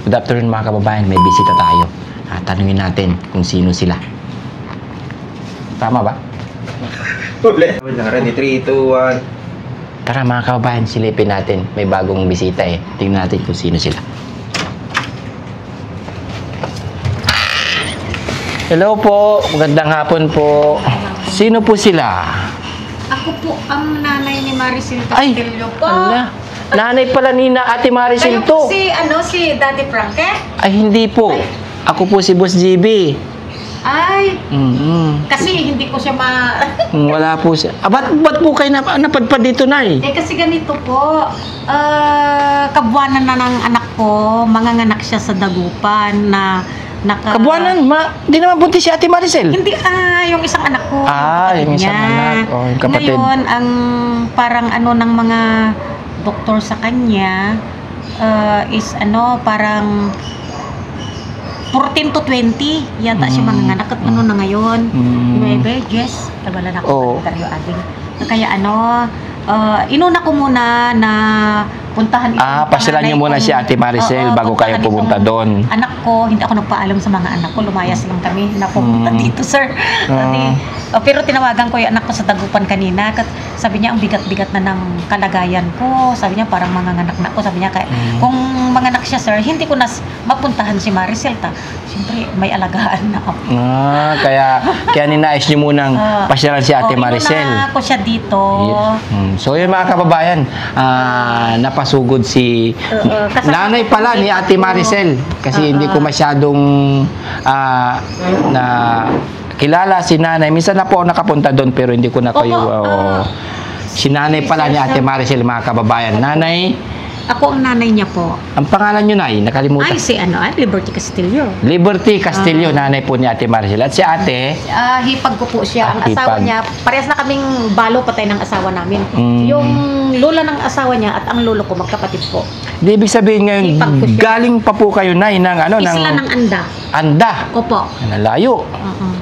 Good afternoon mga kababayan, may bisita tayo. Tanungin natin kung sino sila. Tama ba? Ulit. Ready, 3, 2, 1. Tara mga kababayan, silipin natin. May bagong bisita eh. Tingnan natin kung sino sila. Hello po, magandang hapon po. Sino po sila? Ako po ang nanay ni Maricel Ay, Castillo po. ala. Nanay pala ni na Ate Maricel Kayo to. po si Daddy Frankie? Ay, hindi po. Ako po si Boss GB. Ay, kasi hindi ko siya Wala po siya. Ba't po kayo napadpad dito, Nay? kasi ganito po, kabuanan na ng anak ko, manganganak siya sa Dagupan na Kabuanan, di naman buntis si Ate Maricel. Hindi, yung isang anak ko. Yung isang anak. Oh, yung kapatid. Ngayon, ang parang ng mga doktor sa kanya is parang 14 to 20 yata siya manganganak at na ngayon. May yes, tabala na ako interview ading. Kaya inuna ko muna na puntahan pasyalan niyo muna si Ate Maricel bago kayo pumunta doon. Anak ko, hindi ako nagpaalam sa mga anak ko, lumayas lang kami na pumunta dito, sir. Pero tinawagan ko yung anak ko sa Dagupan kanina, sabi niya ang bigat-bigat na ng kalagayan ko, sabi niya parang manganganak na ako, sabi niya kung manganak siya, sir, hindi ko na mapuntahan si Maricel siyempre may alagaan na ako. Kaya ninais niyo munang pasyalan si Ate Maricel. Inuna ko siya dito. So yun mga kababayan, napasugod si nanay pala ni Ate Maricel kasi hindi ko masyadong na kilala si nanay. Minsan na po ako nakapunta doon pero hindi ko na kayo si nanay pala ni Ate Maricel mga kababayan. Nanay, ako ang nanay niya po. ang pangalan niyo, Nay, nakalimutan. Ay, si Liberty Castillo. Liberty Castillo, nanay po ni Ate Maricel. At si ate, Hipag ko po siya. Ang asawa hipag. niya, parehas na kaming balo patay ng asawa namin. Yung lola ng asawa niya at ang lolo ko, magkapatid po. di ibig sabihin ngayon, Hipag ko siya. galing pa po kayo, Nay, ng Isla ng Anda. Anda. Opo. Nalayo.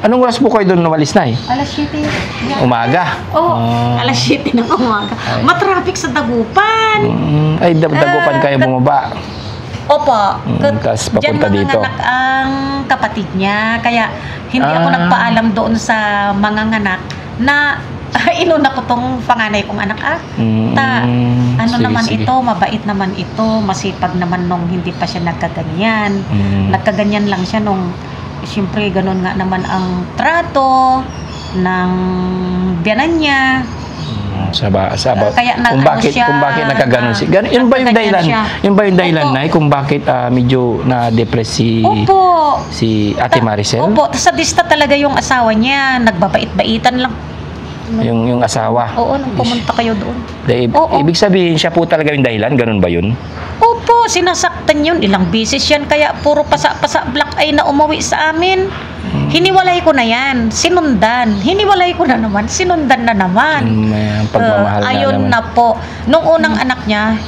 Anong oras po kayo doon nawalis, Nay? Alas 7. Umaga. Alas 7 ng umaga. Matraffic sa Dagupan. Ay, dagupan kayo bumaba. Opo. Tas Diyan papunta dito. manganganak ang kapatid niya. Kaya hindi ako nagpaalam doon sa manganganak na inuna ko tong panganay kong anak. Sige, naman sige. ito, mabait naman ito, masipag naman nung hindi pa siya nagkaganyan. Nagkaganyan lang siya nung, siyempre, ganun nga naman ang trato ng biyanan niya. Kung Kaya bakit nagkaganon si yun ba yung dahilan? Yun ba yung dahilan, Nay, kung bakit medyo na-depress si Ate Maricel? Opo, sadista talaga yung asawa niya, nagbabait-baitan lang. Yung asawa. Oo, nung pumunta kayo doon. Ibig sabihin siya po talaga yung dahilan, ganun ba yun? Opo, sinasaktan yun. Ilang beses yan, kaya puro pasa-pasa black eye na umuwi sa amin. Hiniwalay ko na yan, sinundan. Hiniwalay ko na naman, sinundan na naman. May pagmamahal ayun naman. na po. Nung unang anak niya,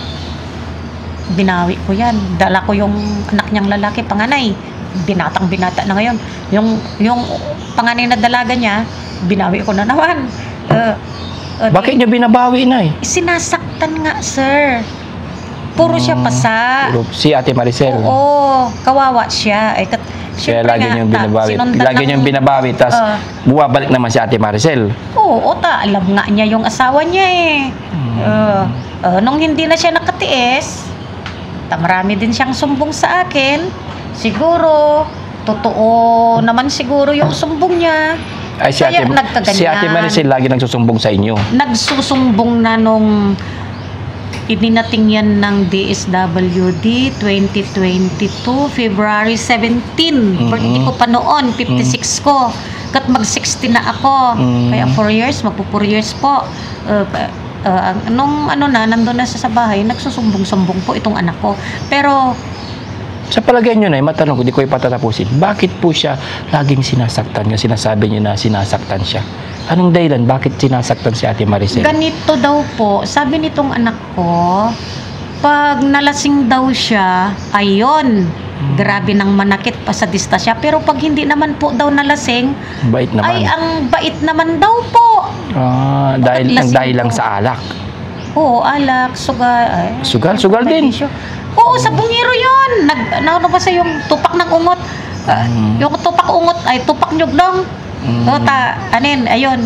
binawi ko yan. Dala ko yung anak niyang lalaki, panganay. Binatang-binata na ngayon. Yung panganay na dalaga niya, binawi ko na naman. Bakit niyo binabawi, Nay? Sinasaktan nga, sir. Puro siya pasa. Si Ate Maricel. Oo, kawawa siya. Kaya lagi niyong binabawi. Lagi niyong binabawi, tapos bumabalik naman si Ate Maricel. Oo, alam nga niya yung asawa niya eh. Nung hindi na siya nakatiis, marami din siyang sumbong sa akin. Siguro, totoo naman siguro yung sumbong niya. Ay, si Ate Maricel lagi nagsusumbong sa inyo. Nagsusumbong na nung idinating yan ng DSWD 2022, February 17. Birthday ko pa noon, 56 ko. Kat mag-60 na ako. Kaya 4 years, magpo 4 years po. Nung nandun na sa bahay, nagsusumbong-sumbong po itong anak ko. Pero sa palagay nyo, Nay, matanong ko, di ko ipatatapusin. Bakit po siya laging sinasaktan niya? Sinasabi niyo na sinasaktan siya. Anong dahilan? Bakit sinasaktan si Ate Maricel? ganito daw po, sabi nitong anak ko, pag nalasing daw siya, ayun, grabe nang manakit pa sa dista siya. Pero pag hindi naman po daw nalasing, Bait naman. ay ang bait naman daw po. Dahil lasing lang po? sa alak. Oo, alak, sugal. Ay, Sugal din. Oo, sa bungiro yun. ano ba sa yung tupak ng ungot? Yung tupak ungot ay tupak nyuglong. Ayun.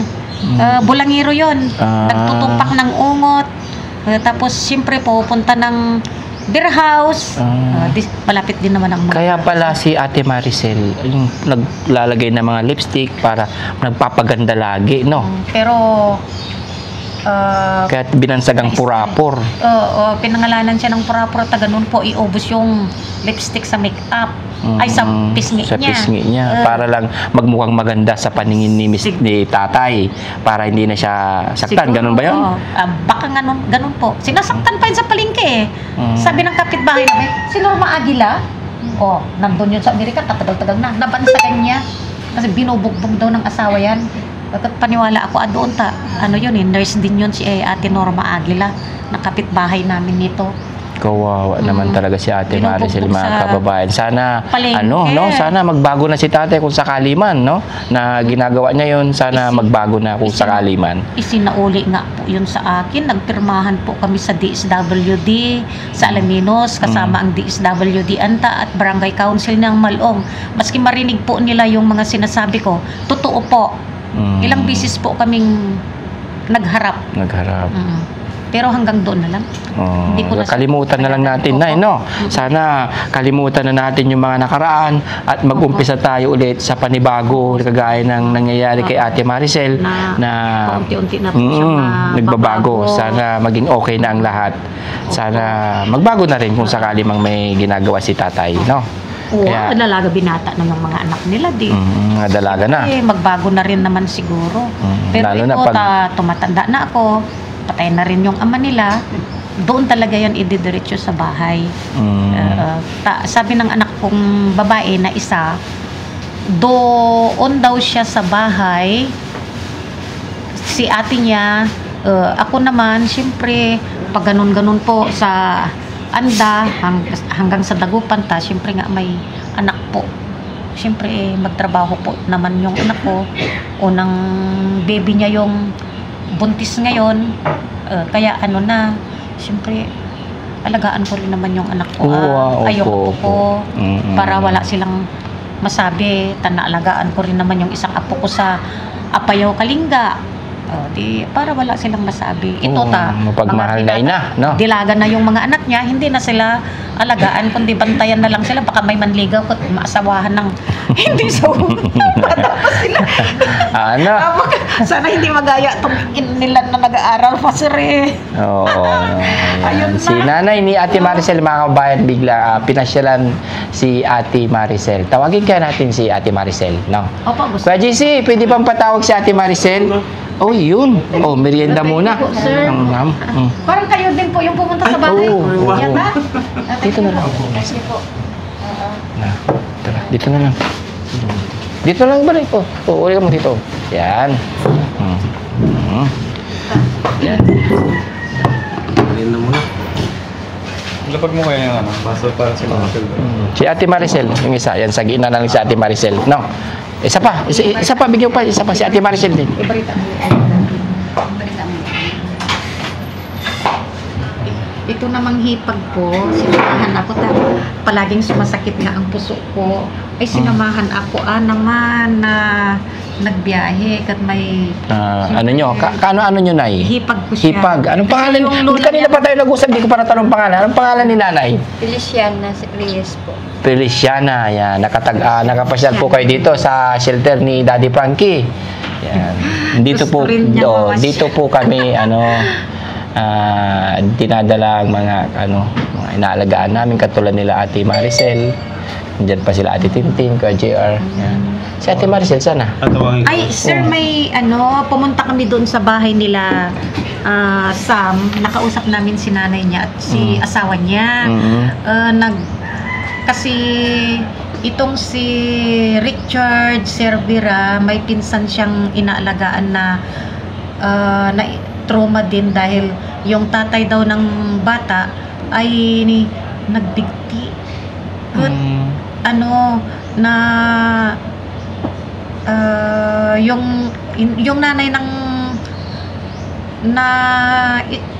Bulangiro yon. Nagtutupak ng ungot. Tapos siyempre pupunta ng beer house. Malapit din naman ang mga. Kaya pala si Ate Maricel, yung naglalagay ng mga lipstick para nagpapaganda lagi, no? Pero Kaya binansagang purapor. pinangalanan siya ng purapor at ganun po iubos yung lipstick sa makeup. Ay, sa pisngi Sa niya. pisngi niya. Para lang magmukhang maganda sa paningin ni tatay. Para hindi na siya saktan. Siguro, Ganun ba yun? Baka ganun po. Sinasaktan pa yun sa palengke. Sabi ng kapitbahay namin, si Norma Aguila, nandun yun sa Amerika, katagal-tagal na. Nabansagan niya. Kasi binubugbog daw ng asawa yan. Paniwala ako, doon nurse din yun si Ate Norma Aguila, ng kapitbahay namin nito. Kawawa naman talaga si Ate Maricel, Binubugbog mga sa kababayan. Sana palengke. sana magbago na si tatay kung sakali man, no? Na ginagawa niya 'yon, sana magbago na kung sakali man. Isinauli nga po yun sa akin. Nagpirmahan po kami sa DSWD sa Alaminos, kasama ang DSWD Anta at Barangay Council ng Malong. Maski marinig po nila yung mga sinasabi ko, totoo po. Ilang bisis po kaming nagharap. Pero hanggang doon na lang. Hindi ko na Kalimutan na lang natin, Nay, no? Sana kalimutan na natin yung mga nakaraan at mag-umpisa tayo ulit sa panibago kagaya ng nangyayari kay Ate Maricel na unti-unti na po siya nagbabago. Sana maging okay na ang lahat. Sana magbago na rin kung sakali mang may ginagawa si tatay, no? Kaya dalaga binata na yung mga anak nila mga dalaga na. Magbago na rin naman siguro. Pero lalo ito, na tumatanda na ako, patay na rin yung ama nila, doon talaga yan ididiretso sa bahay. Sabi ng anak kong babae na isa, doon daw siya sa bahay, si ate niya, ako naman, siyempre, pag ganun-ganun po sa anda, hanggang sa dagupan siyempre nga may anak po. Siyempre, magtrabaho po naman yung anak ko. Unang baby niya yung buntis ngayon, kaya siyempre alagaan ko rin naman yung anak ko. Ayoko po para wala silang masabi, alagaan ko rin naman yung isang apo ko sa Apayao Kalinga. Para wala silang masabi. Ito mapagmahal na ina, no? Dilaga na yung mga anak niya, hindi na sila alagaan, kundi bantayan na lang sila. Baka may manligaw at maasawahan ng hindi so tapos sila. Sana hindi magaya itong nila na nag-aaral pa sir. Ayun na. Si nanay ni Ate Maricel, mga kabayan, bigla pinasyalan si Ate Maricel. Tawagin kaya natin si Ate Maricel, no? Opo, gusto. Kuya GC, pwede bang patawag si Ate Maricel? Yun. Merienda muna. Sir. Parang kayo din po yung pumunta sa bahay. Yan ba? Dito na lang. Sige po. Tara, dito na lang. Dito lang balik po. Uli ka mo dito. Yan. Yan. Merienda muna. Lapag mo kaya yung baso para sa Maricel. Si Ate Maricel, yung isa. Yan, sagiin na lang si Ate Maricel. No? Isa pa, bigyan pa. Isa pa si Ate Maricel din. Ibarita mo. Ito namang hipag ko, sinamahan ako palaging sumasakit nga ang puso ko. Ay sinamahan ako naman na nagbiyahe kat may ano nyo? Ano nyo, Nay? hipag ko siya. Hipag. Anong pangalan? Kanina pa tayo nag-usap, di ko pa natanong pangalan. Anong pangalan ni Nanay? Feliciana Reyes po. Feliciana, yan. Nakapasyal po kayo dito sa shelter ni Daddy Frankie. Yan. Dito po, dito po kami, dinadala ang mga inaalagaan namin katulad nila Ate Maricel. Diyan pa sila Ate Tintin, Kuya JR. Yan. Si Ate Maricel, sana? Ay, sir, may pumunta kami doon sa bahay nila Sam. Nakausap namin si nanay niya at si asawa niya. Kasi itong si Richard Cervera, may pinsan siyang inaalagaan na trauma din dahil yung tatay daw ng bata ay nagbigti. Yung nanay ng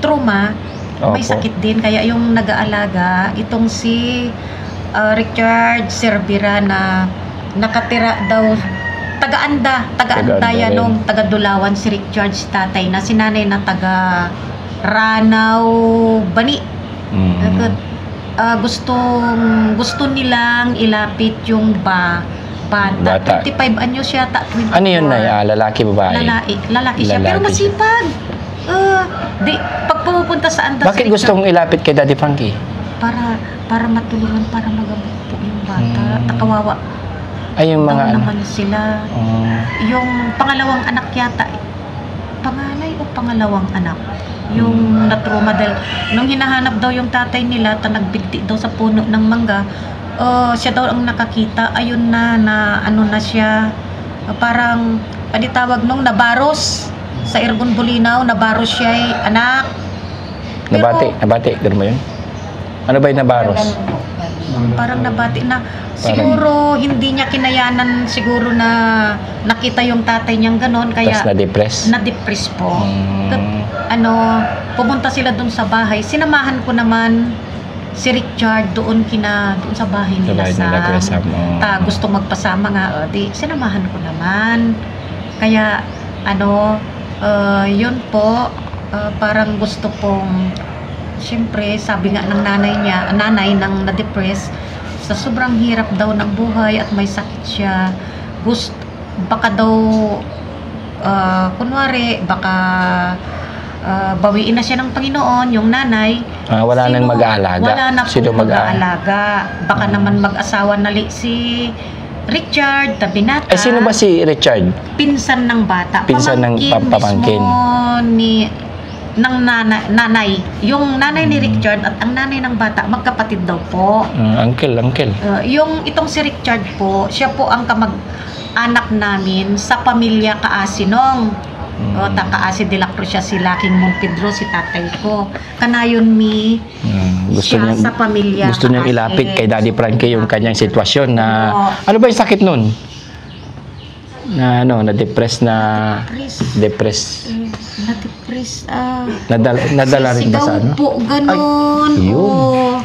trauma may sakit din, kaya yung nag-aalaga itong si Richard Cervera na nakatira daw taga-anda Taga-Anda yan rin. nung taga-Dulawan si Richard si tatay na si nanay na taga Ranaw Bani. Gusto nilang ilapit yung bata. 25 anyos yata, 24. Ano yun, Nay? Lalaki, babae? Lalaki siya, pero Lalaki siya. masipag. Pag pumupunta sa andas Bakit si gusto Richard, mong ilapit kay Daddy Frankie? para matulungan, para magamot po yung bata. Kawawa Ay, yung mga daw ano? naman sila. Yung pangalawang anak yata, panganay o pangalawang anak, yung natruma dahil nung hinahanap daw yung tatay nila, nagbigti daw sa puno ng mangga, siya daw ang nakakita. Ayun na ano na siya, parang tawag nung nabaros sa Irgun Bulinaw, nabaros siya anak. Nabati, gano'n mo yun? Ano ba yung nabaros? Parang nabati na siguro hindi niya kinayanan siguro na nakita yung tatay niyang ganon, kaya Tapos na-depress? na-depress po. Pumunta sila doon sa bahay. Sinamahan ko naman si Richard doon sa bahay nila sa gusto magpasama nga, di sinamahan ko naman. Kaya yun po, parang gusto pong, siyempre sabi nga ng nanay ng na-depress, sa sobrang hirap daw ng buhay at may sakit siya, baka daw kunwari baka bawiin na siya ng Panginoon yung nanay. Wala nang mag-aalaga. Wala na po Sino mag-aalaga. Baka naman mag-asawa na si Richard, na binata. Ay, sino ba si Richard? Pinsan ng bata. Pinsan ng pamangkin. Mismo ng nanay. Yung nanay ni Richard at ang nanay ng bata, magkapatid daw po. Uncle. Itong si Richard po, siya po ang kamag-anak namin sa pamilya Kaasinong. Kaasi de la Cruz siya, si Laking Montpedro, si tatay ko. Kanayon Gusto siya niya, sa pamilya gusto niyang Kaasi. ilapit kay Daddy Frankie yung kanyang sitwasyon na... Ano ba yung sakit nun? Na-depress na... Depress. Na-depress. Nadala rin ba sa ano? Sigaw po, ganun. Ay, yun.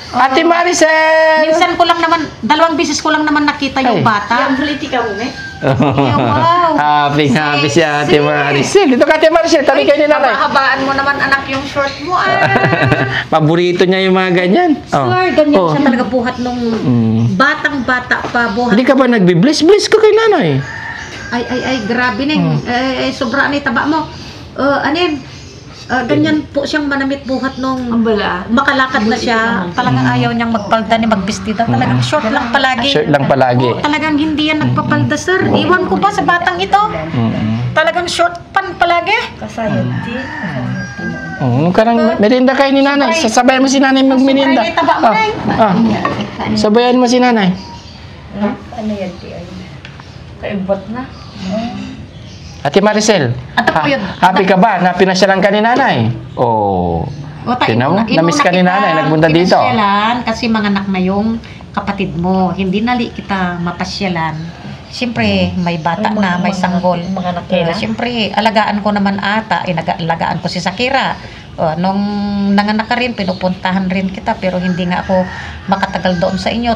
Ate Maricel! Minsan ko lang naman, 2 beses ko lang naman nakita yung bata. Yung politika mo, wow. Happy si Ate Maricel. Dito ka, Ate Maricel. Tabi kayo ni nanay. Habaan mo naman anak yung short mo. Paborito niya yung mga ganyan. Sir, ganyan siya talaga buhat nung batang-bata pa buhat. Hindi ka ba nagbi-bless ka kay nanay? Ay, grabe ning. Sobra na taba mo. Ganyan po siyang manamit buhat nung makalakad na siya. Talagang ayaw niyang magpalda ni magbistida. Talagang short lang palagi. Short lang palagi. Talagang hindi yan nagpapalda, sir. Iwan ko ba sa batang ito? Talagang short pan palagi. Merienda kayo ni nanay. Sasabayan mo si nanay magmerienda. Sobrang taba mo, Nay. Sabayan mo si nanay. Ano yan, kaibot na. Ate Maricel, happy ka ba na pinasyalan ka ni nanay? Tingnan mo, na-miss ka ni nanay, nagpunta dito. Pinasyalan kasi mga anak na yung kapatid mo. Hindi nali kita mapasyalan. Siyempre, may bata na, may sanggol. Siyempre, alagaan ko naman ata. Alagaan ko si Sakira. Nung nanganak ka rin, pinupuntahan rin kita. Pero hindi nga ako makatagal doon sa inyo.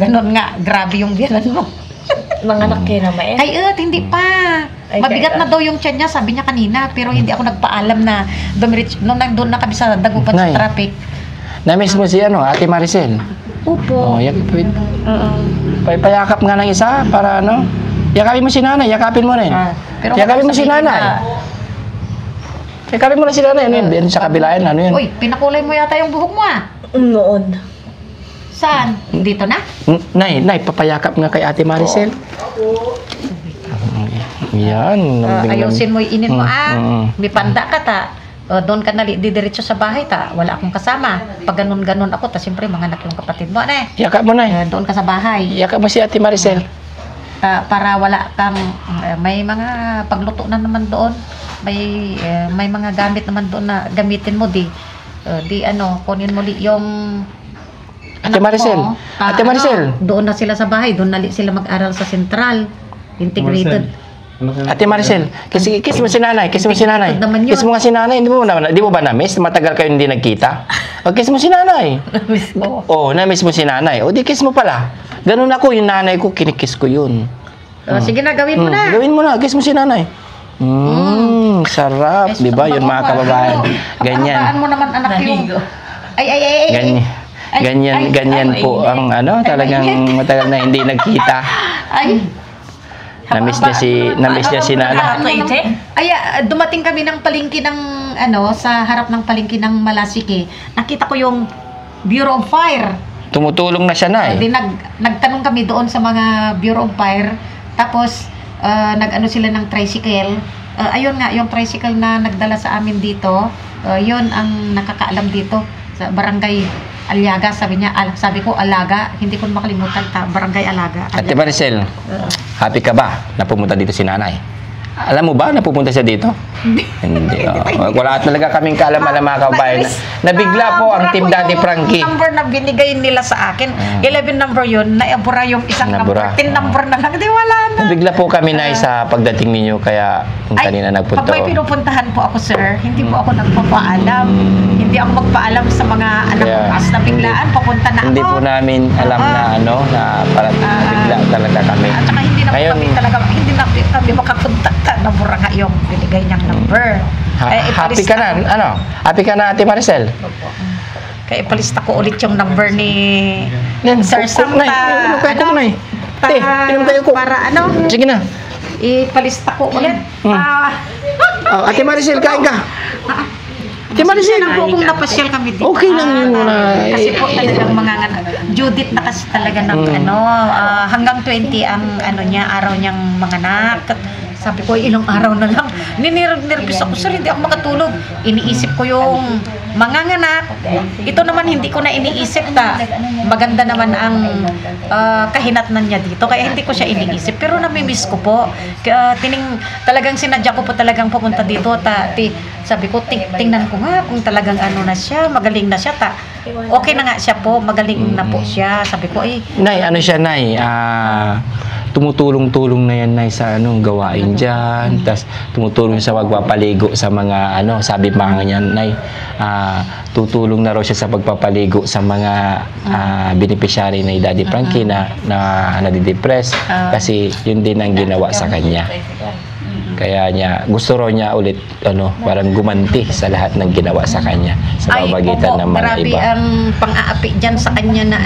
Ganon nga, grabe yung biyanan mo. Nanganak kayo na maes? Ay, hindi pa. Mabigat na daw yung tiyan niya, sabi niya kanina. Pero hindi ako nagpaalam na dumiretso. Nung nandun na kami sa dagupan sa Nay. traffic. Na-miss mo si Ate Maricel? Opo. Payakap nga ng isa para yakapin mo si nanay, yakapin mo rin. Yakapin mo si nanay. Yakapin mo na si nanay. Ano yun? Sa kabilaan, ano yun? Uy, pinakulay mo yata yung buhok mo Noon. Saan? Dito na? Nay, papayakap nga kay Ate Maricel. Yan. Ayusin mo yung inin mo may panda ka doon ka na didiretso sa bahay wala akong kasama. Pag ganun ako siyempre mga anak yung kapatid mo Yakap mo, Nay. doon ka sa bahay. Yakap mo si Ate Maricel. Para wala kang may mga pagluto na naman doon. May mga gamit naman doon na gamitin mo kunin mo yung Ate Maricel. Ate Maricel. Doon na sila sa bahay, doon na sila mag-aral sa Central Integrated. Ate Maricel, kiss mo si nanay, kiss mo si nanay. Naman yun. Kiss mo nga si nanay, di mo ba na-miss? Matagal kayo hindi nagkita. O, kiss mo si nanay. Namiss ko. Oh, na-miss mo si nanay. O, di kiss mo pala. Ganun ako, yung nanay ko, kinikiss ko yun. Sige na, gawin mo na. Gawin mo na, kiss mo si nanay. Sarap, di ba? Yun mga kababayan. Ganyan. Pahabaan mo naman anak yung... Naligo. Ganyan po ang talagang matagal na hindi nagkita. Na-miss niya si nanay. Dumating kami ng palengke ng sa harap ng palengke ng Malasike. Nakita ko yung Bureau of Fire. Tumutulong na siya na Di nagtanong kami doon sa mga Bureau of Fire. Tapos nag-ano sila ng tricycle. Ayun nga, yung tricycle na nagdala sa amin dito, yun ang nakakaalam dito sa Barangay Aliaga. Sabi ko Alaga, hindi ko makalimutan Barangay Alaga. Ate Maricel, happy ka ba na pumunta dito si nanay? Alam mo ba na pupunta siya dito? Hindi. Wala talaga kaming kaalam-alam mga kababayan. Nabigla po ang Team Daddy Frankie. Number na binigay nila sa akin, 11 number yun, naibura yung isang Nabura. number, 10 number na lang, di wala na. Nabigla po kami na sa pagdating ninyo kaya kanina nagpunta pag may pinupuntahan po ako, sir, hindi po ako nagpapaalam. Hindi ako magpaalam sa mga anak ko. As nabiglaan, papunta na ako. Hindi po namin alam na na para nabigla talaga kami. At saka hindi na po Ngayon, kami talaga, hindi na kami makakontakta. Nabura nga yung binigay niyang number. happy ka na? Happy ka na, Ate Maricel? Kaya ipalista ko ulit yung number ni Yan, Sir Sam. Inom kayo kung nay. Te, inom kayo kung. Para Sige na. ipalista ko ulit. Ate Maricel, kain ka. Ate Maricel. Lang po kung napasyal kami dito. Okay lang yun muna. Kasi po talagang mga Judith na kasi talaga ng hanggang 20 ang araw niyang manganak. Sabi ko, ilang araw na lang. Nervous ako, sir, hindi ako makatulog. Iniisip ko yung manganganak. Ito naman, hindi ko na iniisip maganda naman ang kahinatnan niya dito. Kaya hindi ko siya iniisip. Pero namimiss ko po. Talagang sinadya ko po talagang pumunta dito. Sabi ko, tingnan ko nga kung talagang na siya, magaling na siya. Okay na nga siya po, magaling na po siya. Sabi ko, Nay, siya, Nay? Tumutulong-tulong na yan, Nay, sa gawain dyan. Tapos tumutulong sa pagpapaligo sa mga sabi pa nga niyan, Nay, tutulong na raw siya sa pagpapaligo sa mga beneficiary ni Daddy Frankie na nadidepress kasi yun din ang ginawa sa kanya. Kaya gusto raw niya ulit parang gumanti sa lahat ng ginawa sa kanya sa pamagitan ng mga iba. Grabe ang pang-aapi dyan sa kanya na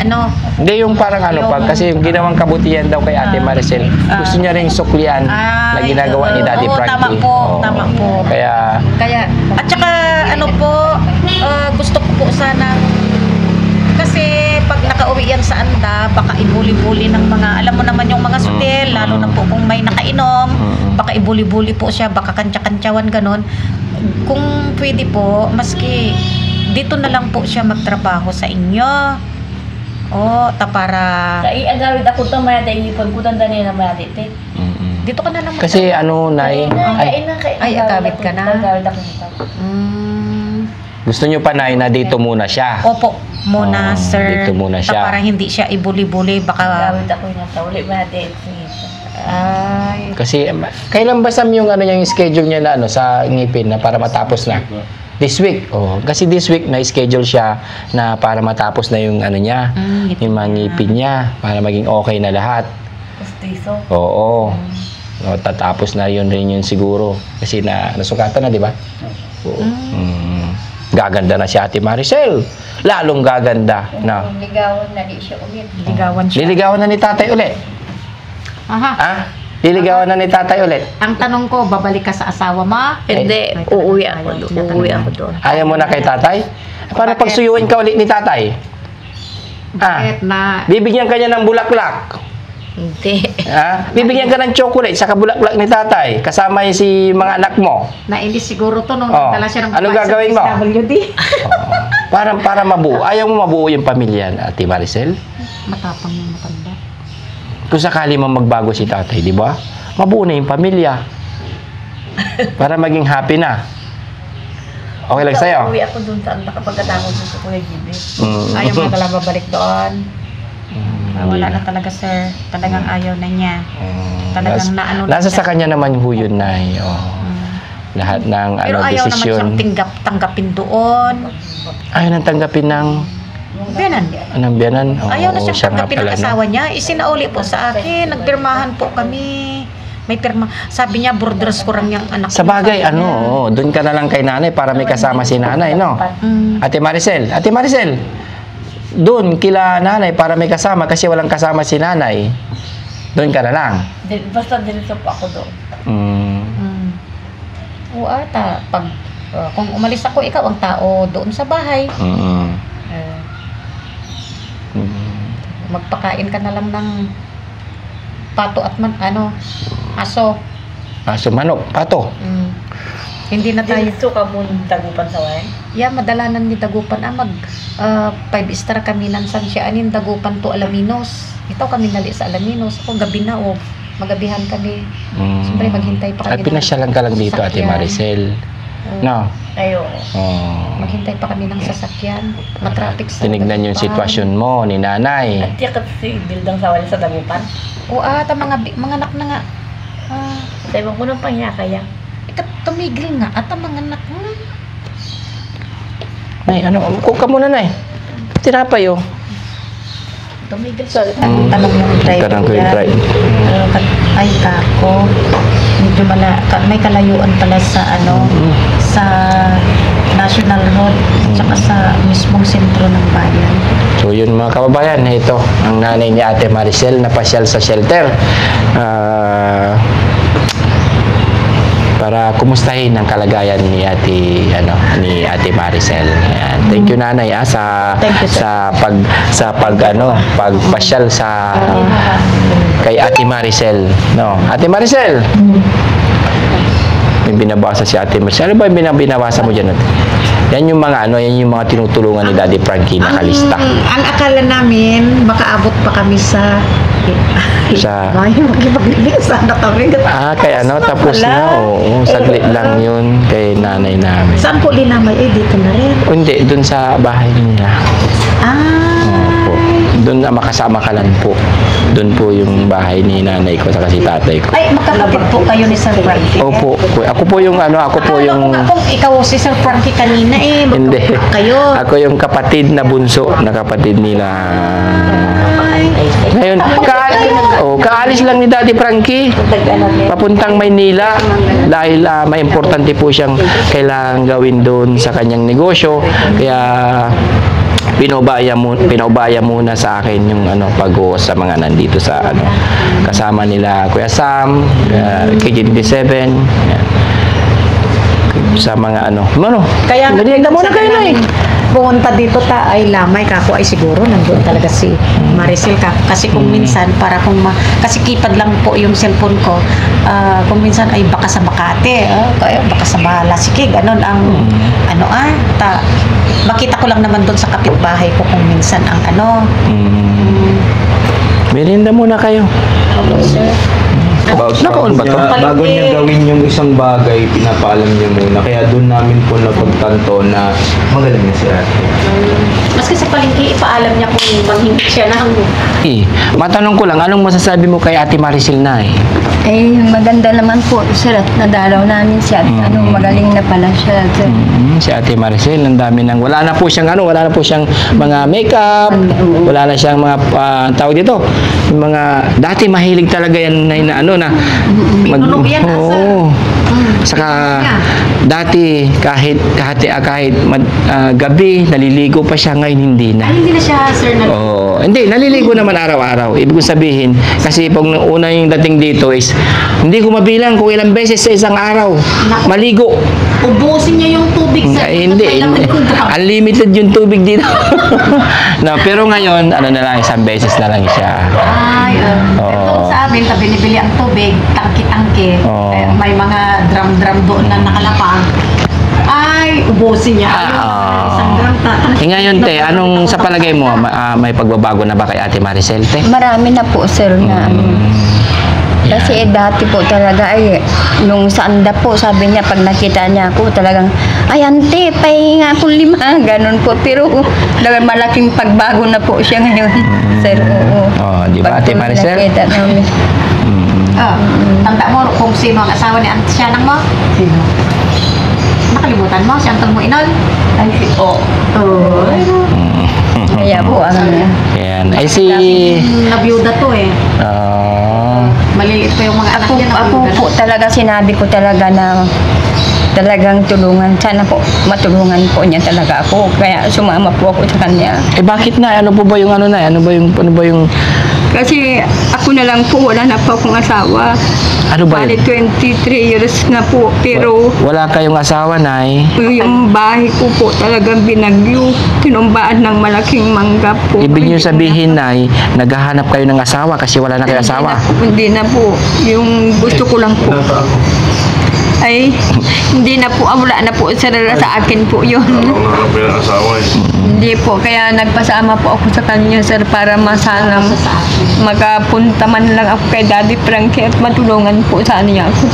Hindi yung parang kasi yung ginawang kabutihan daw kay Ate Maricel, gusto niya rin suklian na ginagawa ni Daddy Frankie. Tama po. Kaya at saka gusto ko po sana kasi pag nakauwi yan sa anda, baka ibuli-buli ng mga, alam mo naman yung mga sutil, lalo na po kung may nakainom, baka ibuli-buli po siya, baka kantsa-kantsawan ganon. Kung pwede po, maski dito na lang po siya magtrabaho sa inyo. Para... Agawid ako ito, maya tayo ipon ko, tanda nila maya dito. Dito ka na lang. kasi Nay, agawid ka na. Agawid ako nito. gusto nyo pa, Nay, na dito muna siya. Opo, muna, sir. Dito muna siya. Para hindi siya ibuli-buli, baka... Agawid ako nito. Ulit maya dito. Kasi kailan ba Sam yung yung schedule niya na sa ngipin na para matapos na? This week. Kasi this week na schedule siya na para matapos na yung niya, yung mga ngipin niya para maging okay na lahat. Gustiso. Oo. Tatapos na yun rin yun siguro kasi nasukatan na, di ba? Gaganda na si Ate Maricel. Lalong gaganda na. Ligawan na di siya ulit. Ligawan siya. Liligawan na ni tatay ulit. Liligawan na ni tatay ulit. Ang tanong ko, babalik ka sa asawa mo? Hindi, uuwi ako doon. Uuwi ako doon. Ayaw mo na kay tatay? Para pagsuyuin ka ulit ni tatay? Bakit na... Bibigyan ka niya ng bulaklak. Hindi. Bibigyan ka ng chocolate sa bulaklak ni tatay. Kasama yung si mga anak mo. Nainis siguro to nung nagdala siya ng Ano babae sa gagawin mo? SWD. Para mabuo. Ayaw mo mabuo yung pamilya, Ate Maricel? Matapang yung matanda. Kung sakali mo magbago si tatay, di ba? Mabuo na yung pamilya. Para maging happy na. Okay lang sa'yo? Uuwi ako doon sa anda kapag katapos sa Kuya Gibi. Ayaw mo na lang babalik doon. Wala na talaga, sir. Talagang ayaw na niya. Talagang naano na Nasa siya. sa kanya naman ho yun, Nay. Lahat ng Pero ayaw naman siyang desisyon. tanggapin doon. Ayaw nang tanggapin ng Biyanan. biyanan. Ayaw na Oo, siyang siya nga tanggapin ng pala, no? asawa niya. Isinauli po sa akin. Nagpirmahan po kami. May pirma. Sabi niya, borders ko lang yung anak Sa ko. bagay, Sabi niya. doon ka na lang kay nanay para may kasama si nanay, no? Ate Maricel, doon kila nanay para may kasama kasi walang kasama si nanay. Doon ka na lang. Basta dito po ako doon. Oo ata. Kung umalis ako, ikaw ang tao doon sa bahay. Magpakain ka na lang ng pato at aso. Aso, manok, pato. Hindi na tayo. Dito ka muna tagupan sa way. Yeah, madalanan ni Dagupan. Mag 5 star kami nan san siya anin Dagupan to Alaminos. Ito kami nali sa Alaminos. Ako gabi na magabihan kami. Siyempre maghintay pa At kami. pinasyalan ka lang dito, Ate sasakyan. Maricel. No? Ayo. Maghintay pa kami ng sasakyan. Matraffic sa Tinignan yung Dagupan. sitwasyon mo ni nanay. At tiyak si Bildang sa wala sa dagupan. Oo, ata mga anak na nga. Sa ibang punong pangyakaya. Tumigil nga at ang mga anak mo. Nay, cook ka muna, Nay. Tinapay, Tumigil sa tanong yung driver. Tanong ko yung yan. driver. Ay kako. Medyo may kalayuan pala sa sa National Road tsaka sa mismong sentro ng bayan. So yun mga kababayan, ito ang nanay ni Ate Maricel na pasyal sa shelter para kumustahin ang kalagayan ni Ate Maricel. Ayan. Thank you nanay Thank you, sir. sa pagpasyal sa kay Ate Maricel. No, Ate Maricel. May binabasa si Ate Maricel. Ano ba yung binabasa mo diyan? Yan yung mga yan yung mga tinutulungan ni Daddy Frankie na kalista. Ang akala namin makaabot pa kami sa ay magipag-release sana kami. Kay tapos na. Oo, saglit lang yun kay nanay namin. Saan po linamay? Dito na rin. Hindi, dun sa bahay nila. Opo. Doon na makasama ka lang po. Doon po yung bahay ni nanay ko sa si tatay ko. Ay, magkakapit po kayo ni Sir Frankie. Opo. Ako po yung Kung ikaw si Sir Frankie kanina hindi. magkakapit kayo. Ako yung kapatid na bunso na kapatid nila. Ngayon, kaalis lang ni Daddy Frankie. Papuntang Maynila dahil may importante po siyang kailangang gawin doon sa kanyang negosyo. Kaya pinaubaya muna sa akin yung pag-uos sa mga nandito sa kasama nila Kuya Sam, KG27, sa mga Kaya merienda muna kayo na pumunta dito ay lamay kako ay siguro nandoon talaga si Maricel kasi kung minsan kasi keypad lang po yung cellphone ko, kung minsan ay baka sa Makati, kaya baka sa Malasiki, ganon ang makita ko lang naman doon sa kapitbahay ko kung minsan ang merienda muna kayo. sir. Nakaon ba to? Bago niya gawin yung isang bagay, pinapaalam niya muna. Kaya doon namin po napagtanto na magaling na si ate. Maski sa palengke, ipaalam niya kung manghingi siya ng Matanong ko lang, anong masasabi mo kay Ate Maricel na Maganda naman po, sir. Nadalaw namin siya. Magaling na pala siya, sir. Si Ate Maricel, ang dami nang wala na po siyang mga makeup, wala na siyang mga tawag dito, yung mga dati mahilig talaga yan na Pinuno yan, sir. Saka dati kahit gabi naliligo pa siya, ngayon hindi na. hindi na siya, sir, Hindi, naliligo naman araw-araw. Ibig sabihin, kasi pag una yung dating dito is, hindi ko mabilang kung ilang beses sa isang araw. Maligo. ubusin niya yung tubig sa Hindi. Unlimited yung tubig dito. Pero ngayon, na lang, isang beses na lang siya. Pero sa amin, binibili ang tubig, tangki-tangki. May mga drum-drum doon na nakalapag. Ay, ubusin niya. Isang drum Ngayon, te, anong sa palagay mo, may pagbabago na ba kay Ate Maricel, te? Marami na po, sir, na Kasi dati po talaga ay, nung sa anda po, sabi niya, pag nakita niya ako, talagang, ay ante, pahinga akong 5, ganun po. Pero talagang malaking pagbago na po siya ngayon. Sir, oo. Oh, di ba, Ate Pag po Maricel? nakita namin. Tanda mo kung sino ang asawa ni Aunt Sianang mo? Sino? Nakalimutan mo, si Antong mo inon? Ay, oo. Kaya po, Yan. Ay si... Nabiyuda to eh. Maliliit pa yung mga anak niya. ako po talaga, sinabi ko talaga na talagang tulungan. Sana po, matulungan po niya talaga ako. Kaya sumama po ako sa kanya. Eh bakit na? Ano po ba yung ano na? Ano ba yung Kasi ako na lang po, wala na po akong asawa. ano ba Bali, yun? 23 years na po. Pero Wala kayong asawa, Nay? yung bahay ko po talagang binagyo. Tinumbaan ng malaking mangga po. Ibig niyo sabihin, Nay, naghahanap kayo ng asawa kasi wala na kayo asawa. Hindi na po. Yung gusto ko lang po. Ay, hindi na po, wala na po sa akin po yun. Ako na yung asawa eh. Hindi po, kaya nagpasama po ako sa kanya, sir, para masana makapunta man lang ako kay Daddy Frankie at matulungan po sa niya ako.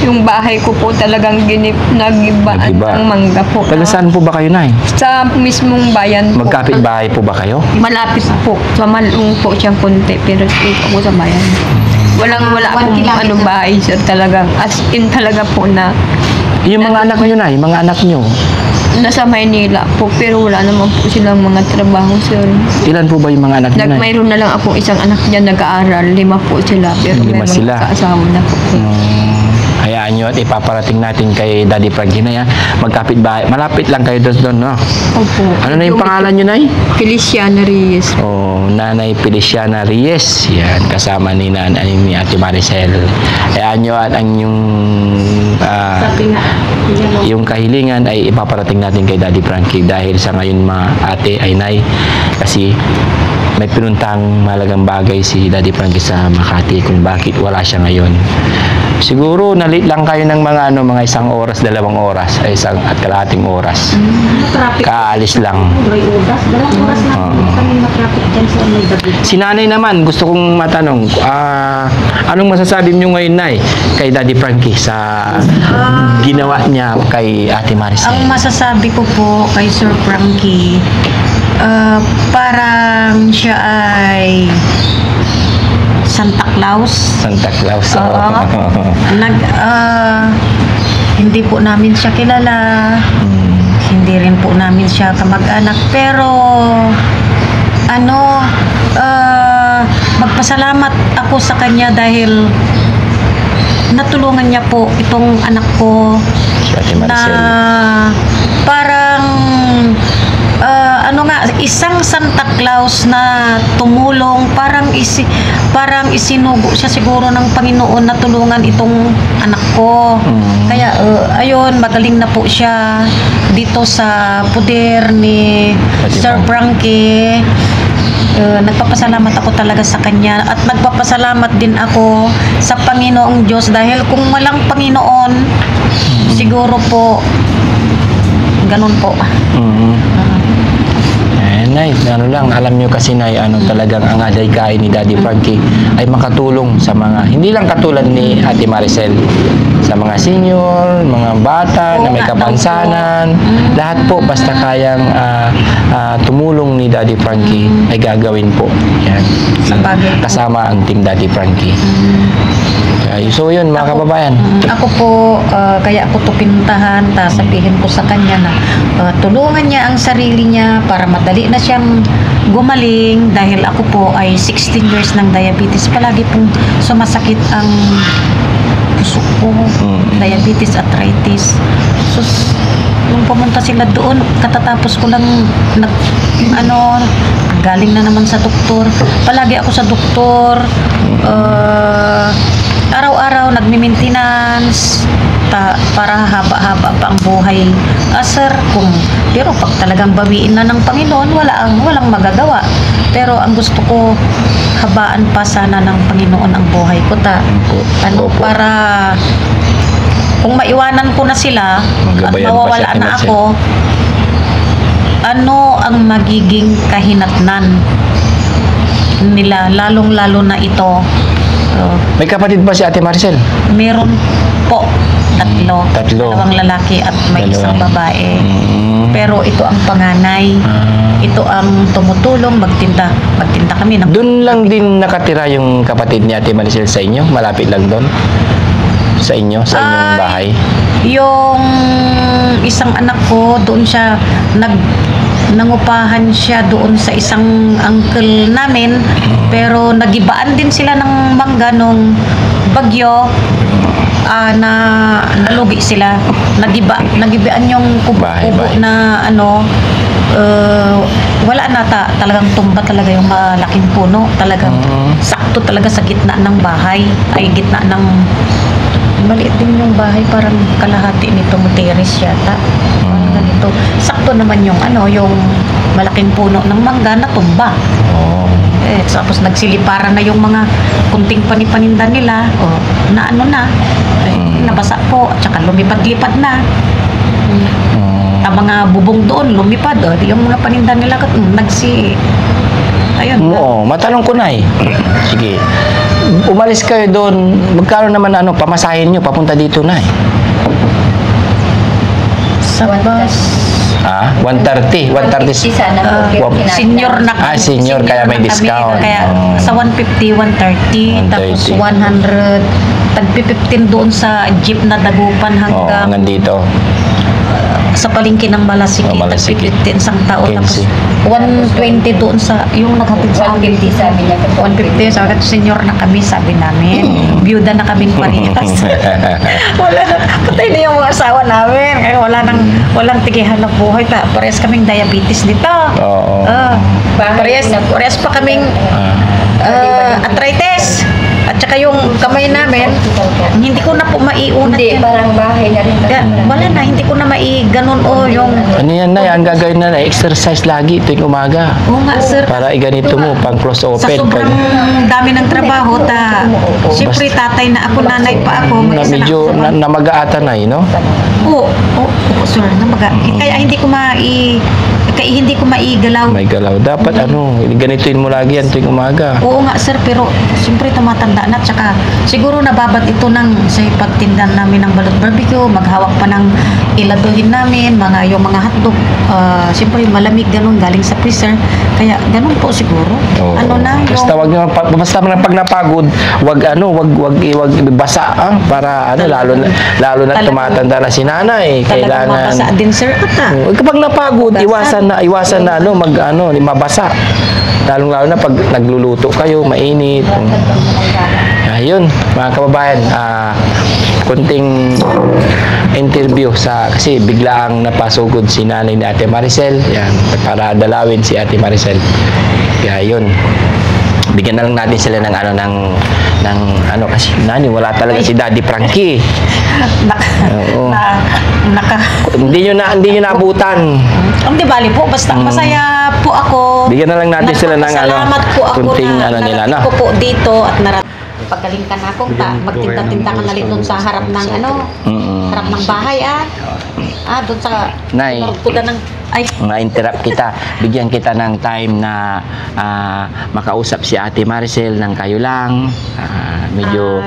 Yung bahay ko po talagang nagibaan Nagiba. ng mangga po. Taga saan po ba kayo, Nay? Sa mismong bayan po. Magkapit-bahay po ba kayo? Malapit po. Sa Malung po siyang konti, pero dito ako sa bayan. Wala akong ano bahay, sir, talagang as in talaga po na Yung mga anak niyo, Nay, mga anak niyo. nasa Maynila po, pero wala naman po silang mga trabaho, sir. Ilan po ba yung mga anak niyo, Nay? Mayroon na lang akong isang anak niya nag-aaral, 5 po sila, pero 5 mayroon sila. kaasawa na po. Hayaan nyo at ipaparating natin kay Daddy Frankie na yan. Magkapit-bahay. Malapit lang kayo doon, no? Opo. Ano na yung pangalan nyo, Nay? Feliciana Reyes. Oh, Nanay Feliciana Reyes. Yan, kasama ni Ate Maricel. Hayaan nyo at ang yung kahilingan ay ipaparating natin kay Daddy Frankie dahil sa ngayon mga ate ay Nay kasi may pinuntang malagang bagay si Daddy Frankie sa Makati kung bakit wala siya ngayon. Siguro nalit lang kayo ng mga mga 1 oras, 2 oras, ay 1 at kalahating oras. Traffic. Kaalis lang. May oras. 2 oras na kami matraffic dyan sa may gabi. Si Nanay naman, gusto kong matanong, anong masasabi niyo ngayon, Nay, kay Daddy Frankie sa ginawa niya kay Ate Maricel? Ang masasabi ko po kay Sir Frankie, parang siya ay Santa Claus. Santa Claus. Oo. Hindi po namin siya kilala. Hindi rin po namin siya kamag-anak. Pero, magpasalamat ako sa kanya dahil natulungan niya po itong anak ko Si Ate na Maricel. parang isang Santa Claus na tumulong, parang isinugo siya siguro ng Panginoon na tulungan itong anak ko. Kaya ayun, magaling na po siya dito sa poder ni Ate Sir Frankie. Nagpapasalamat ako talaga sa kanya at nagpapasalamat din ako sa Panginoong Diyos dahil kung walang Panginoon siguro po ganun po. Nay, alam nyo kasi, Nay, talagang ang adhikain ni Daddy Frankie ay makatulong sa mga, hindi lang katulad ni Ate Maricel, sa mga senior, mga bata na may kapansanan, lahat po basta kayang tumulong ni Daddy Frankie ay gagawin po. Yan. Kasama ang team Daddy Frankie. So yun, mga kababayan. Ako po, kaya ako to pinuntahan, sabihin ko sa kanya na tulungan niya ang sarili niya para madali na siyang gumaling dahil ako po ay 16 years ng diabetes. Palagi pong sumasakit ang puso ko, diabetes, arthritis. So, nung pumunta sila doon, katatapos ko lang galing na naman sa doktor. Palagi ako sa doktor. Araw-araw nagmi-maintenance para haba-haba pa ang buhay. Sir, pero pag talagang bawiin na ng Panginoon, walang magagawa. Pero ang gusto ko, habaan pa sana ng Panginoon ang buhay ko para kung maiwanan ko na sila at mawawala na ako, ano ang magiging kahinatnan nila, lalong-lalo na ito May kapatid ba si Ate Maricel? Meron po. Tatlo. Tatlo. Dalawang lalaki at may isang babae. Pero ito ang panganay. Ito ang tumutulong magtinda. Magtinda kami ng Doon lang din nakatira yung kapatid ni Ate Maricel sa inyo? Malapit lang doon? Sa inyo? Sa inyong Ay, bahay? yung isang anak ko, doon siya nangupahan siya doon sa isang uncle namin, pero nagibaan din sila ng mangga nung bagyo. Na nalugi sila. Nagibaan yung kubo Bahay. na wala na talagang tumba talaga yung malaking puno. Talagang sakto talaga sa gitna ng bahay. Ay, gitna ng maliit din yung bahay, parang kalahati nito terrace yata. Parang ganito. Sakto naman yung yung malaking puno ng mangga na tumba. Tapos nagsiliparan na yung mga kunting panipaninda nila. Nabasa po. At saka lumipad-lipad na. Ang mga bubong doon, lumipad. Yung mga paninda nila, ayun. Oo, matanong ko na Sige. Umalis kayo doon, magkano naman pamasahin nyo papunta dito na Sa bus. 130. 130. Sana po. pero Senior na kami. Senior, kaya may na kami. discount. Kaya sa 150, 130, tapos 100, tagpi-15 doon sa jeep na dagupan Oo, hanggang hanggang dito. sa palengke ng Malasiki, Malasiki. tagpi-15 isang tao. 15. Tapos 120 doon sa, yung naghatid sa amin. 150 sabi niya. 150, sabi ko, senior na kami, sabi namin. Byuda na kaming parehas. Wala na, patay na yung mga asawa namin. Kaya walang tigihan ng buhay. Parehas kaming diabetes dito. Oo. Parehas pa kaming arthritis. At saka yung kamay namin, hindi ko na po maiunat Hindi, yan. parang bahay na rin. Wala na, hindi ko na ganun yung... Ano yan ang gagawin na exercise lagi tuwing umaga. Oo nga, sir. Para iganito mo, pang cross Sa open. sobrang dami ng trabaho, siyempre tatay na ako, nanay pa ako. May isa na Medyo ako sa namagaatan na no? Oo, sir, namaga. Kaya hindi ko maigalaw. May galaw. Dapat ganituin mo lagi yan tuwing umaga. Oo nga, sir, pero siyempre tumatanda na. Tsaka siguro nababat ito sa pagtinda namin ng balot barbecue, maghawak pa ng iladuhin namin, yung mga hotdog. Siyempre malamig ganun galing sa freezer. Kaya ganun po siguro. Oo. Basta Basta pag napagod, wag basa para lalo na Talagang- tumatanda na si nanay. talagang mabasa Kailangan din, sir. kapag napagod, Basan. iwasan na mabasa. Lalo na pag nagluluto kayo, mainit. Ayun, mga kababayan, kunting interview kasi biglaang napasugod si nanay ni Ate Maricel. Yan, para dalawin si Ate Maricel. Kaya yun. Bigyan na lang natin sila ng kasi wala talaga si Daddy Frankie. Oo. Hindi nyo naabutan. Hindi bali po, basta masaya po ako. Bigyan na lang natin sila ng Salamat po ako kunting na nila narating ko po dito at pagaling ka na akong magtinda-tinda ka na rin doon sa harap ng harap ng bahay doon sa Nay. Ma-interrupt kita. Bigyan kita ng time na makausap si Ate Maricel ng kayo lang. Medyo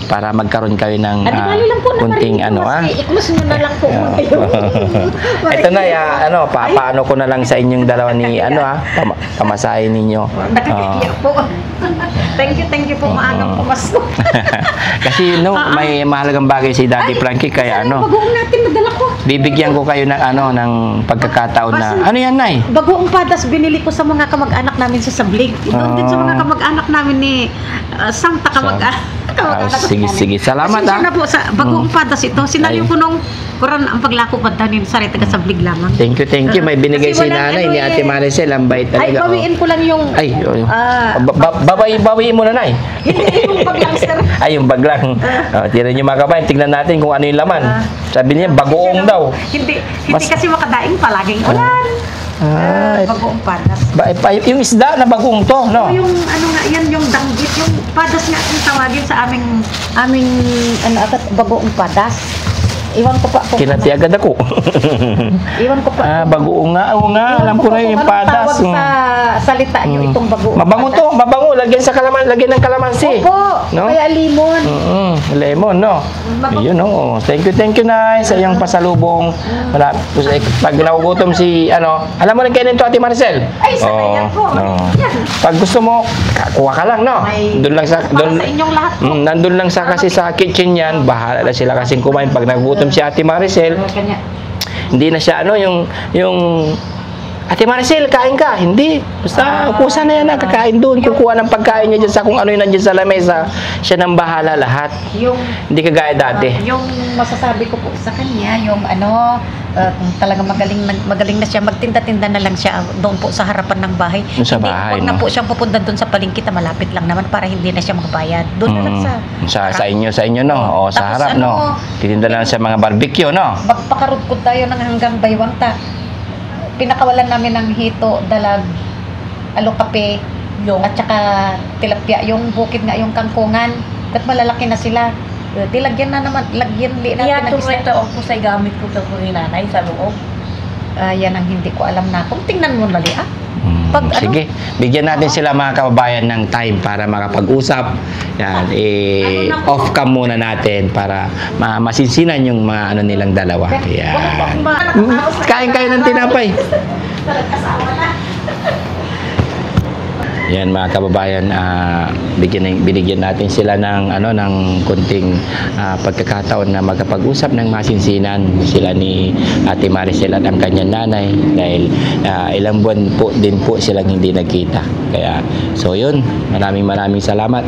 para magkaroon kayo ng bali lang po na kunting Ikmas mo na lang po muna yun. Ito na papaano ko na lang sa inyong dalawa ni pamasahin ninyo. Nakakakiyak po. Thank you po, maagang pumasok. Kasi may mahalagang bagay si Daddy Frankie kaya Bagoong natin, nadala ko. bibigyan ko kayo ng ng pagkakataon na ano yan, Nay? Bagoong patas binili ko sa mga kamag-anak namin sa Sablig. Doon din sa mga kamag-anak namin ni Santa kamag-anak sige. Salamat, Pasensya na po sa bagoong patas ito. Sinaliw ko nung kuran ang paglako pa ni Sari taga Sablig lamang. Thank you. May binigay Kasi si walang nanay ni Ate Maricel. Ang bait Ay, talaga. bawiin ko lang yung... Bawiin mo na, Nay. Hindi yung paglang, sir. Ay, yung baglang. Tinan nyo mga kabayan. Tignan natin kung ano yung laman. Sabi niya, bagoong daw. Hindi Mas- kasi makadaing palaging ulan. Bagoong patas. Yung isda na bagoong to, no? Yung yan yung danggit, yung padas nga yung tawagin sa aming bagoong padas. Iwan ko pa kung Kinati agad ako. Iwan ko pa. Bagoong nga. Oo nga, alam ko na yung Anong padas. tawag sa salita nyo itong bagoong Mabango padas? to, mabango. Lagyan lagyan ng kalamansi. Opo, No? kaya limon. Lemon, no? Mabango. Yun, no? Thank you, Nay, sa iyong pasalubong. Wala, pag nagugutom si, alam mo rin kainin to, Ate Maricel? Ay, sa kanya po. no. Yan. Pag gusto mo, kuha ka lang, no? May- Doon lang sa, Para sa inyong lahat po. nandun lang sa kasi sa kitchen yan, bahala na sila kasing kumain. Pag nagugutom si Ate Maricel, Kanya. hindi na siya yung Ate Maricel, kain ka. Hindi. Basta kusa na yan na kakain doon. Kukuha ng pagkain niya dyan sa kung ano yung nandiyan sa lamesa. Siya nang bahala lahat. Yung Hindi kagaya dati. yung masasabi ko po sa kanya, yung kung talagang magaling na siya, magtinda-tinda na lang siya doon po sa harapan ng bahay. Doon sa bahay, Huwag na no? po siyang pupunta doon sa palengkita, malapit lang naman para hindi na siya magbayad. Doon na lang Sa inyo, no? O sa Tapos harap, no? Titinda na lang sa mga barbecue, no? Magpakarudkod tayo ng hanggang baywang ta. Pinakawalan namin ng hito, dalag, alokape, at saka tilapia. Yung bukid nga, yung kangkungan. Ba't malalaki na sila? Lagyan na naman, lagyan di Kaya natin ng tuloy isa. ito ako sa gamit ko sa ni nanay sa loob. Yan ang hindi ko alam na. Kung tingnan mo nali, Pag ano? Sige, bigyan natin sila mga kababayan ng time para makapag-usap. Yan, off cam muna natin para masinsinan yung mga nilang dalawa. Yan. Kain-kain ng tinapay. Yan mga kababayan, binigyan natin sila ng ng konting pagkakataon na magkapag-usap ng masinsinan sila ni Ate Maricel at ang kanyang nanay dahil ilang buwan po din po silang hindi nagkita. Kaya so yun, maraming salamat.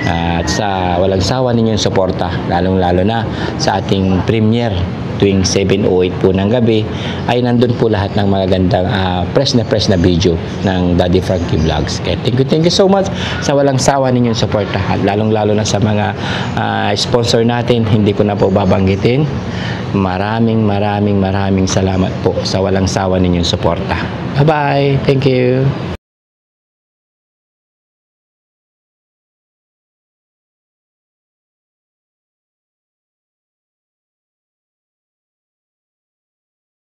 At sa walang sawa ninyong suporta, lalong-lalo na sa ating premiere tuwing 7:08 po ng gabi ay nandun po lahat ng magagandang fresh na video ng Daddy Frankie Vlogs. Kaya thank you so much sa walang sawa ninyong suporta at lalong-lalo na sa mga sponsor natin, hindi ko na po babanggitin. Maraming salamat po sa walang sawa ninyong suporta. Bye-bye. Thank you.